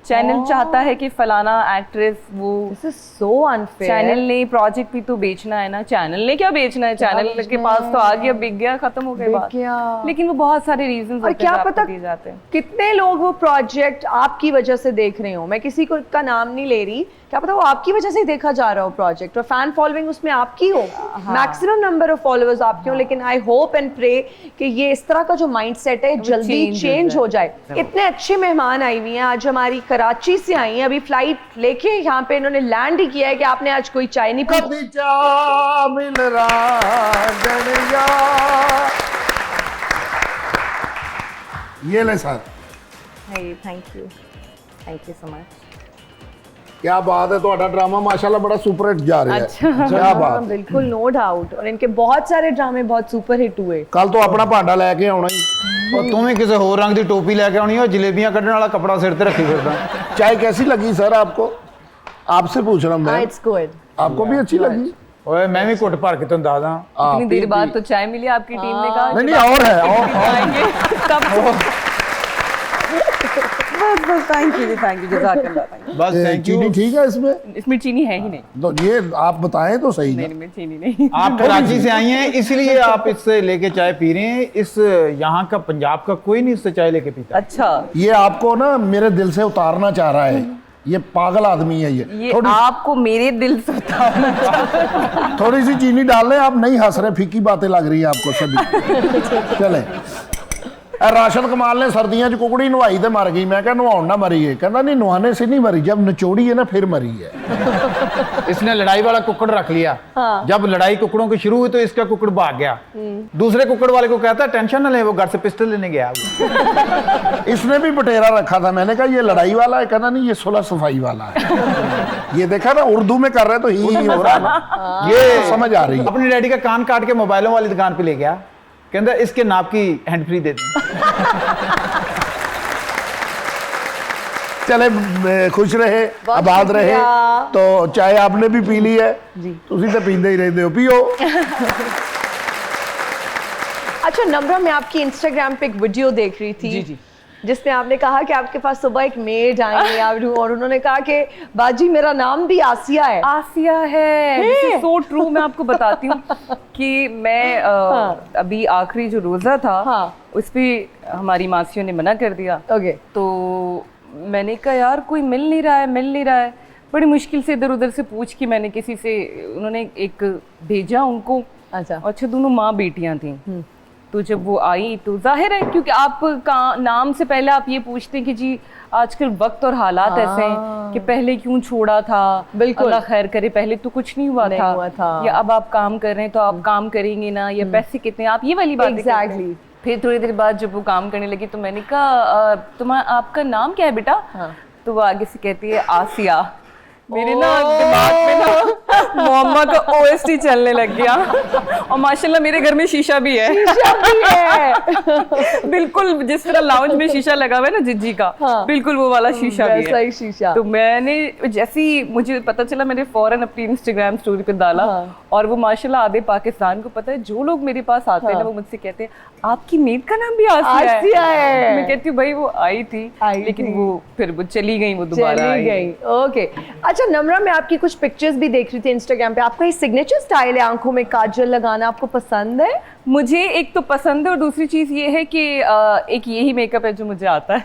E: चैनल चाहता है कि फलाना एक्ट्रेस वो।
A: This is so unfair.
E: Channel ने प्रोजेक्ट भी तो बेचना है ना, चैनल ने क्या बेचना है, चैनल के पास तो आ गया, बिक गया, खत्म हो गई बात। लेकिन वो बहुत सारे रीजंस
A: और क्या पता दिए जाते हैं कितने लोग वो प्रोजेक्ट आपकी वजह से देख रहे हो। मैं किसी को का नाम नहीं ले रही क्या पता वो आपकी वजह से ही देखा जा रहा हो प्रोजेक्ट और फैन फॉलोइंग उसमें आपकी हो, मैक्सिमम नंबर ऑफ फॉलोअर्स आपके हो, लेकिन आई होप एंड प्रे कि ये इस तरह का जो माइंडसेट है जल्दी चेंज हो जाए। इतने अच्छे मेहमान आई हुई हैं, आज हमारी कराची से आई हैं, अभी फ्लाइट लेके यहाँ पे इन्होंने लैंड ही किया है कि आपने आज कोई चाय नहीं पी।
B: कभी चा मिल रांझणिया। ये ले sir,
E: thank you so much.
B: क्या बात है, ਤੁਹਾਡਾ ड्रामा माशाल्लाह बड़ा सुपर हिट जा रहा है। क्या बात है।
A: बिल्कुल, नो डाउट, और इनके बहुत सारे ड्रामे बहुत सुपर हिट हुए।
B: कल तो अपना भांडा लेके आना ही।
C: और तू भी किसी होर रंग की टोपी लेके आनी है और जलेबियां कढ़ने वाला कपड़ा सिर ते रखी फिरदा।
B: चाय कैसी लगी सर आपको? आपसे पूछ रहा हूँ मैं।
A: It's good.
B: आपको भी अच्छी लगी?
C: ओए मैं भी घुट भर के तुम दादा।
E: इतनी देर बाद तो चाय मिली, आपकी टीम ने कहा
B: नहीं और है और
E: आएंगे तब। बस थैंक यू जज़ाकल्लाह।
C: बस थैंक यू।
B: चीनी ठीक है इसमें?
E: इसमें चीनी है ही नहीं।
B: तो ये आप बताएं तो सही ना।
E: नहीं चीनी नहीं।
C: आप कराची से आई हैं इसलिए आप इससे लेके चाय पी रहे हैं। इस यहाँ का पंजाब का कोई नहीं इससे चाय लेके पीता।
E: अच्छा,
B: ये आपको ना मेरे दिल से उतारना चाह रहा है, ये पागल आदमी है ये
E: आपको मेरे दिल से उतारना।
B: थोड़ी सी चीनी डाल लें। आप नहीं हंस रहे, फीकी बातें लग रही है आपको सभी। चले राशन कमाल ने सर्दियों च कुकड़ी नवाई तो मर गई। मैं क्या नवाउन ना मरी है? कहना नहीं, नवाने से नहीं मरी, जब निचोड़ी है ना फिर मरी है।
C: इसने लड़ाई वाला कुकड़ रख लिया। जब लड़ाई कुकड़ों की शुरू हुई तो इसका कुकड़ भाग गया। दूसरे कुकड़ वाले को कहता है टेंशन ना ले, वो घर से पिस्टल लेने गया।
B: इसने भी बटेरा रखा था। मैंने कहा ये लड़ाई वाला है? कहना नहीं, ये सुलह सफाई वाला है। ये देखा ना, उर्दू में कर रहे तो ही हो रहा है। ये समझ आ रही है।
C: अपने डैडी का कान काट के मोबाइलों वाली दुकान पे ले गया, कहता इसके नाप की हैंड फ्री दे दी।
B: चले खुश रहे, आबाद रहे। तो चाय आपने भी पी ली है, तुसी तो पींदे ही रहते हो, पियो।
A: अच्छा नम्रा, मैं आपकी इंस्टाग्राम पे एक वीडियो देख रही थी जिसमें आपने कहा कि आपके पास सुबह एक मेड आई है और उन्होंने कहा कि बाजी मेरा नाम भी आसिया है।
E: आसिया है, सो ट्रू। मैं आपको बताती हूँ कि मैं अभी आखिरी जो रोज़ा था उस पर हमारी मासियों ने मना कर दिया।
A: ओके।
E: तो मैंने कहा यार कोई मिल नहीं रहा है। बड़ी मुश्किल से इधर उधर से पूछ के मैंने किसी से, उन्होंने एक भेजा उनको। अच्छा, दोनों माँ बेटियाँ थी। तो जब वो आई तो जाहिर है, क्योंकि आप का नाम से पहले आप ये पूछते हैं कि जी आजकल वक्त और हालात ऐसे हैं कि पहले क्यों छोड़ा था। बिल्कुल, अल्लाह खैर करे, पहले तो कुछ नहीं हुआ था, या अब आप काम कर रहे हैं तो आप काम करेंगे ना, या पैसे कितने, आप ये वाली बात।
A: एग्जैक्टली।
E: फिर थोड़ी देर बाद जब वो काम करने लगी तो मैंने कहा तुम्हारा आपका नाम क्या है बेटा? तो वो आगे से कहती है आसिया। मेरे ना दिमाग में ना मोहम्मद का OST चलने लग गया। और माशाल्लाह मेरे घर में शीशा भी है। बिल्कुल जिस तरह लाउंज में शीशा लगा हुआ है ना जिज्जी का, बिल्कुल वो वाला शीशा भी है।
A: सही शीशा।
E: तो मैंने जैसे ही मुझे पता चला, मैंने फौरन अपनी इंस्टाग्राम स्टोरी पे डाला। और वो माशाल्लाह आधे पाकिस्तान को पता है, जो लोग मेरे पास आते हैं ना वो मुझसे कहते हैं आपकी मेड का नाम भी आसिया है। मैं कहती हूँ भाई वो आई थी लेकिन वो फिर वो चली गई, वो दोबारा आई गई।
A: ओके। अच्छा नम्रा, मैं आपकी कुछ पिक्चर्स भी देख रही थी इंस्टाग्राम पे। आपका ये सिग्नेचर स्टाइल है आंखों में काजल लगाना, आपको पसंद है?
E: मुझे एक तो पसंद है और दूसरी चीज ये है कि एक यही मेकअप है जो मुझे आता है।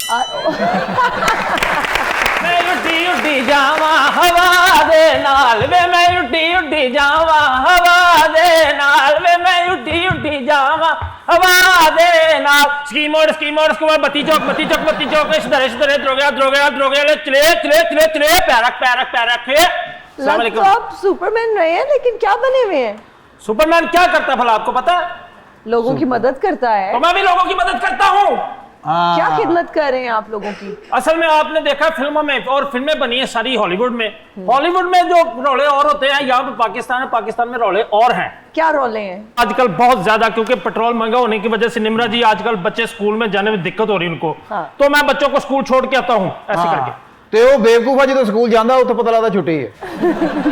D: मैं उड्डी उड्डी जावा हवा दे नाल वे, मैं उड्डी उड्डी जावा हवा दे नाल वे, मैं उड्डी उड्डी जावा हवा दे नाल। स्कीम और उसके बाद बत्ती चौक इधर द्रोगे चले पैरक।
A: तो आप सुपरमैन रहे हैं, लेकिन क्या बने हुए हैं?
D: सुपरमैन क्या करता है भला आपको पता है?
A: लोगों की मदद करता है।
D: तो मैं भी लोगों की मदद करता हूँ।
A: क्या खिदमत कर रहे हैं आप लोगों की?
D: असल में आपने देखा फिल्मों में, और फिल्में बनी है सारी हॉलीवुड में जो रोले और होते हैं, यहाँ पे पाकिस्तान में रोले और हैं।
A: क्या रोले हैं?
D: आजकल बहुत ज्यादा, क्योंकि पेट्रोल महंगा होने की वजह से निम्रा जी आजकल बच्चे स्कूल में जाने में दिक्कत हो रही है उनको। तो मैं बच्चों को स्कूल छोड़ के आता हूँ ऐसे करके।
C: ਤੇ ਉਹ ਬੇਵਕੂਫਾ ਜਦੋਂ ਸਕੂਲ ਜਾਂਦਾ ਉੱਥੇ ਪਤਾ ਲੱਗਦਾ ਛੁੱਟੀ ਹੈ।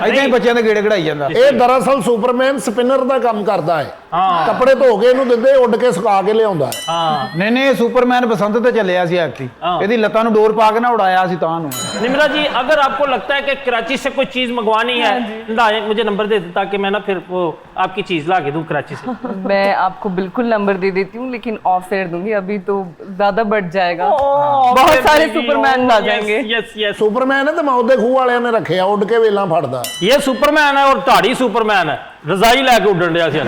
C: ਇਦਾਂ ਹੀ ਬੱਚਿਆਂ ਦੇ ਗੇੜੇ ਕਢਾਈ ਜਾਂਦਾ।
B: ਇਹ ਦਰਅਸਲ ਸੁਪਰਮੈਨ ਸਪਿਨਰ ਦਾ ਕੰਮ ਕਰਦਾ ਹੈ।
D: ਹਾਂ।
B: ਕੱਪੜੇ ਧੋ ਕੇ ਇਹਨੂੰ ਦਿੰਦੇ, ਉੱਡ ਕੇ ਸੁਕਾ ਕੇ ਲਿਆਉਂਦਾ ਹੈ।
D: ਹਾਂ
C: ਨਹੀਂ ਸੁपरमैन बसंत ਤੇ ਚੱਲਿਆ ਸੀ ਐਕਟੀ
D: हाँ।
C: ਇਹਦੀ ਲੱਤਾਂ ਨੂੰ ਡੋਰ ਪਾ ਕੇ ਨਾ ਉਡਾਇਆ ਸੀ ਤਾਂ ਨੂੰ।
D: निम्रा जी, अगर आपको लगता है कि कराची से कोई चीज मंगवानी है, लाएं, मुझे नंबर दे दो ताकि मैं ना फिर वो आपकी चीज ला के दूं कराची से।
E: मैं आपको बिल्कुल नंबर दे देती हूँ, लेकिन ऑफ एयर दूंगी, अभी तो ज्यादा बढ़ जाएगा। बहुत सारे सुपरमैन आ जाएंगे।
D: यस यस,
B: ਸੁਪਰਮੈਨ ਹੈ ਤੇ ਮੌਤ ਦੇ ਖੂਹ ਵਾਲਿਆਂ ਨੇ ਰੱਖਿਆ, ਉੱਡ ਕੇ ਵੇਲਾਂ ਫੜਦਾ।
D: ये सुपरमैन है और धाड़ी सुपरमैन है, रजाई लैके उड़न दिया सी।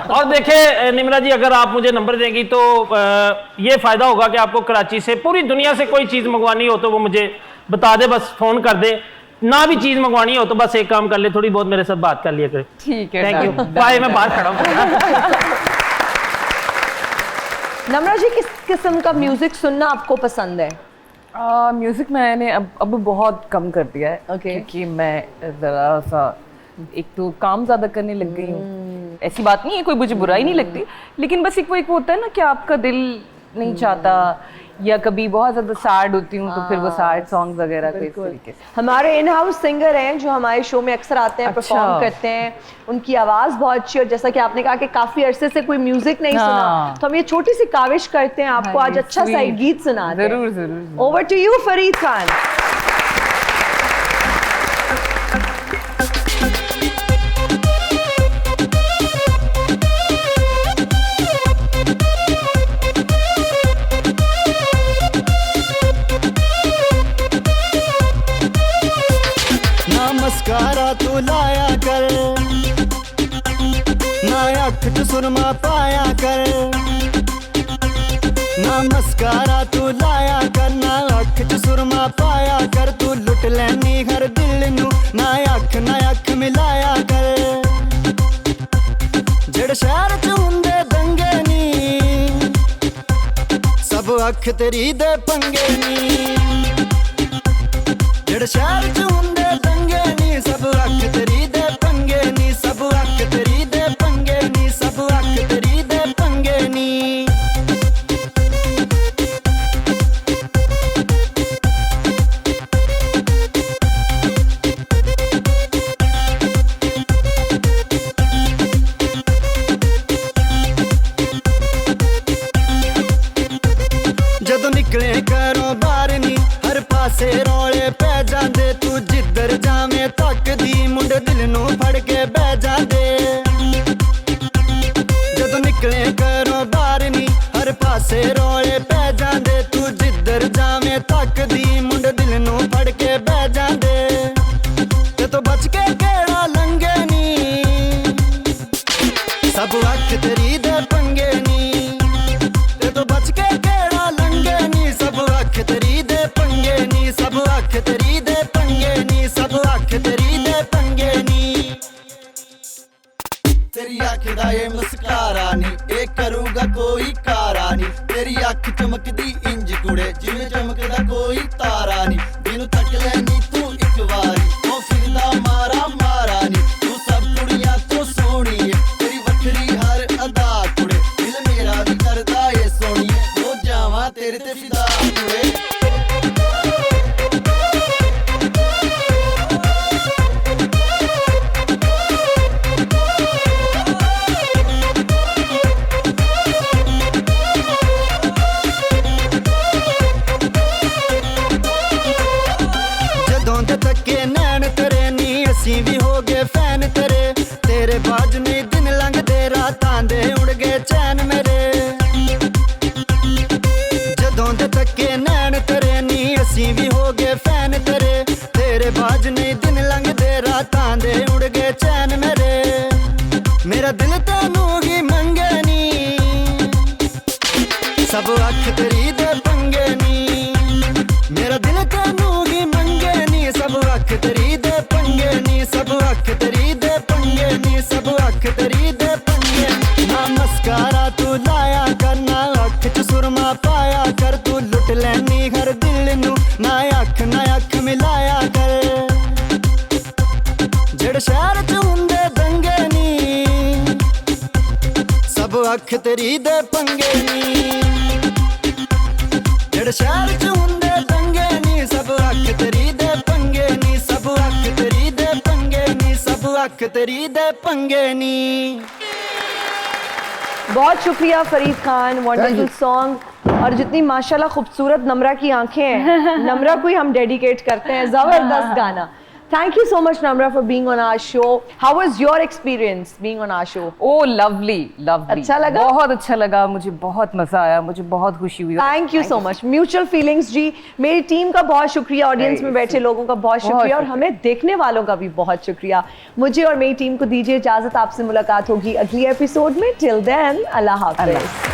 D: और देखिए निम्रा जी, अगर आप मुझे नंबर देंगी तो ये फायदा होगा कि आपको कराची से, पूरी दुनिया से कोई चीज़ मंगवानी हो तो वो मुझे बता दे, बस फ़ोन कर दे। ना भी चीज़ मंगवानी हो तो बस एक काम कर ले, थोड़ी बहुत मेरे साथ बात कर लिया करे।
E: ठीक है,
D: thank you,
E: done,
D: bye.
E: done,
D: मैं बाहर खड़ा हूँ।
A: नम्रा जी, किस किस्म का म्यूजिक सुनना आपको पसंद है?
E: म्यूजिक मैंने अब बहुत कम कर दिया है,
A: Okay.
E: क्योंकि मैं ज़रा सा एक तो काम ज़्यादा करने लग गई हूँ। ऐसी बात नहीं है, कोई मुझे बुराई नहीं लगती, लेकिन बस एक वो होता है ना कि आपका दिल नहीं चाहता, या कभी बहुत ज़्यादा सैड होती हूँ तो फिर वो सैड सॉन्ग्स वगैरह को इस तरीके से।
A: हमारे इन हाउस सिंगर हैं जो हमारे शो में अक्सर आते हैं,
E: अच्छा।
A: परफॉर्म करते हैं, उनकी आवाज़ बहुत अच्छी है, और जैसा कि आपने कहा कि काफ़ी अरसे से कोई म्यूजिक नहीं
E: हाँ।
A: सुना, तो हम ये छोटी सी काविश करते हैं, आपको आज अच्छा सा एक गीत सुनाते हैं।
E: ज़रूर ज़रूर।
A: Over to you Farid Khan.
I: ना मस्कारा तू लाया कर, ना अख च सुरमा पाया कर। ना मस्कारा तू लाया कर, ना अख च सुरमा पाया कर। तू लुट लैनी हर दिल नू, ना अख मिलाया कर। जेड़ शहर च हुंदे दंगे नी, सब अख तेरी दे पंगे नी। जेड़ शहर च हुंदे दंगे नी, सब अख तेरी दे पंगे नी। सब अख तेरी दे पंगे नी, सब अख तेरी दे पंगे नी। जदों निकले घरों बाहर नी, हर पासे रौले पै जांदे। तू जिधर जावे तकदी, मुंडे दिल नू फड़ के बह जांदे। जदों निकले घरों बाहर नी, हर पासे रौले पै जांदे। तू जिधर जावे तकदी, मुंडे दिल नू फड़ के बह जांदे। ते तो बच के केड़ा लंघे नी, सब अख तेरी दे पंगे नी। ते तो बच के केड़ा लंघे नी, सब अख तेरी दे पंगे नी। सब अख तेरी दे पंगे नी, सब अख तेरी दे पंगे नी। तेरी अख दा ये मुस्कारा नी, ए करूगा कोई कारा नी। तेरी अख चमकदी इंज कुड़े, जिवें चमकदा कोई तारा नी। जिन्नू तक लैनी तू इक वारी, ओ फिरदा मारा मारा नी। तू सब कुड़ियां तो सोहनी है, तेरी वखरी हर अदा कुड़े। दिल मेरा भी करदा ए सोहणिए, हो जावां तेरे ते फिदा कुड़े। जदों दे तके नैन तेरे नी, असीं भी हो गए फैन तेरे। तेरे बाज नहीं दिन लंघदे, रातां दे उड़ गए चैन मेरे। जदों दे तके नैन तेरे नी, असीं भी हो गए फैन तेरे। तेरे बाज नहीं दिन लंघदे, रातां दे उड़ गए चैन मेरे। मेरा दिल तैनू ही मंगे नी, सब अख तेरी दे पंगे नी। मेरा दिल तैनू ही मंगे नी, सब अख तेरी दे पंगे नी। सब अख तेरी दे पंगे नी, सब अख तेरी दे पंगे नी। ना मस्कारा तू लाया कर, ना अख च सुरमा पाया कर। तू लुट लैनी हर दिल नू, ना अख मिलाया कर। जेड़ शहर च हुंदे दंगे नी, सब अख तेरी दे पंगे नी। जेड़ शहर च हुंदे दंगे नी, सब अख तेरी दे पंगे नी। सब अख तेरी दे पंगे नी, सब अख तेरी दे पंगे नी।
A: बहुत शुक्रिया फरीद खान, वंडरफुल सॉन्ग। और जितनी माशाल्लाह खूबसूरत नम्रा की आंखें हैं, नम्रा को ही हम डेडिकेट करते हैं, जबरदस्त गाना। Thank you so much, Namra, for being on our show. How was your experience being on our show?
E: Oh, lovely, lovely.
A: अच्छा लगा?
E: बहुत अच्छा लगा, मुझे बहुत मजा आया, मुझे बहुत खुशी हुई।
A: Thank you so much. Mutual feelings जी। मेरी टीम का बहुत शुक्रिया, ऑडियंस में बैठे लोगों का बहुत शुक्रिया और हमें देखने वालों का भी बहुत शुक्रिया। मुझे और मेरी टीम को दीजिए इजाजत, आपसे मुलाकात होगी अगली एपिसोड में। Till then, अल्लाह हाफ़िज़।